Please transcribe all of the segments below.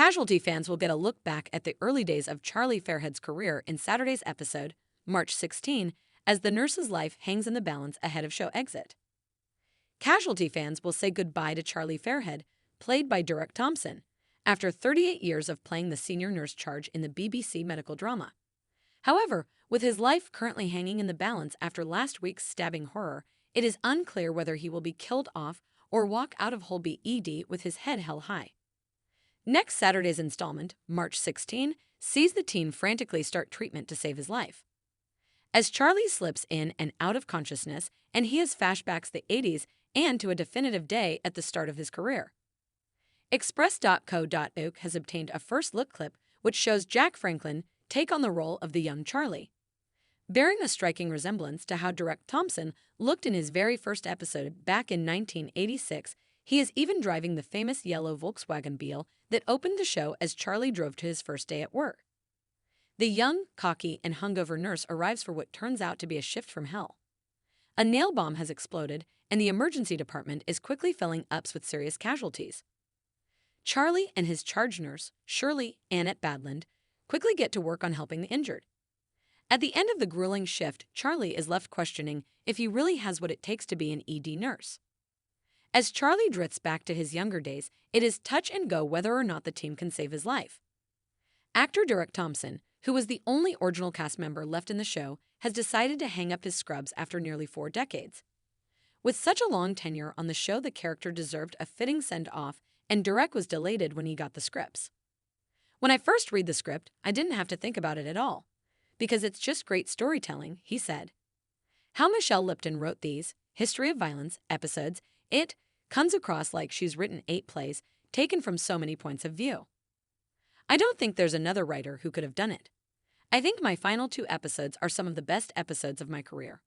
Casualty fans will get a look back at the early days of Charlie Fairhead's career in Saturday's episode, March 16, as the nurse's life hangs in the balance ahead of show exit. Casualty fans will say goodbye to Charlie Fairhead, played by Derek Thompson, after 38 years of playing the senior nurse charge in the BBC medical drama. However, with his life currently hanging in the balance after last week's stabbing horror, it is unclear whether he will be killed off or walk out of Holby ED with his head held high. Next Saturday's installment, March 16, sees the teen frantically start treatment to save his life. As Charlie slips in and out of consciousness, and he has flashbacks to the 80s and to a definitive day at the start of his career. Express.co.uk has obtained a first look clip which shows Jack Franklin take on the role of the young Charlie. Bearing a striking resemblance to how Derek Thompson looked in his very first episode back in 1986, he is even driving the famous yellow Volkswagen Beetle that opened the show as Charlie drove to his first day at work. The young, cocky, and hungover nurse arrives for what turns out to be a shift from hell. A nail bomb has exploded, and the emergency department is quickly filling up with serious casualties. Charlie and his charge nurse, Shirley Annette Badland, quickly get to work on helping the injured. At the end of the grueling shift, Charlie is left questioning if he really has what it takes to be an ED nurse. As Charlie drifts back to his younger days, it is touch and go whether or not the team can save his life. Actor Derek Thompson, who was the only original cast member left in the show, has decided to hang up his scrubs after nearly 4 decades. With such a long tenure on the show, the character deserved a fitting send-off, and Derek was delighted when he got the scripts. "When I first read the script, I didn't have to think about it at all, because it's just great storytelling," he said. How Michelle Lipton wrote these History of Violence episodes, it comes across like she's written 8 plays, taken from so many points of view. "I don't think there's another writer who could have done it. I think my final 2 episodes are some of the best episodes of my career."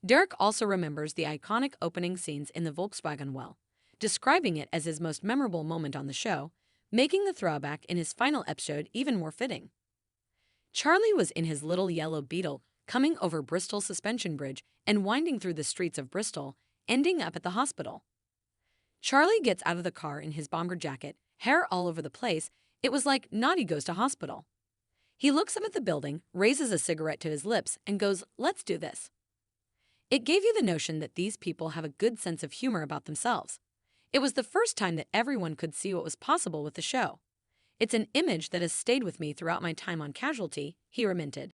Derek also remembers the iconic opening scenes in the Volkswagen well, describing it as his most memorable moment on the show, making the throwback in his final episode even more fitting. Charlie was in his little yellow Beetle, coming over Bristol Suspension Bridge and winding through the streets of Bristol, ending up at the hospital. Charlie gets out of the car in his bomber jacket, hair all over the place. It was like Naughty Goes to Hospital. He looks up at the building, raises a cigarette to his lips, and goes, "Let's do this." It gave you the notion that these people have a good sense of humor about themselves. It was the first time that everyone could see what was possible with the show. "It's an image that has stayed with me throughout my time on Casualty," he lamented.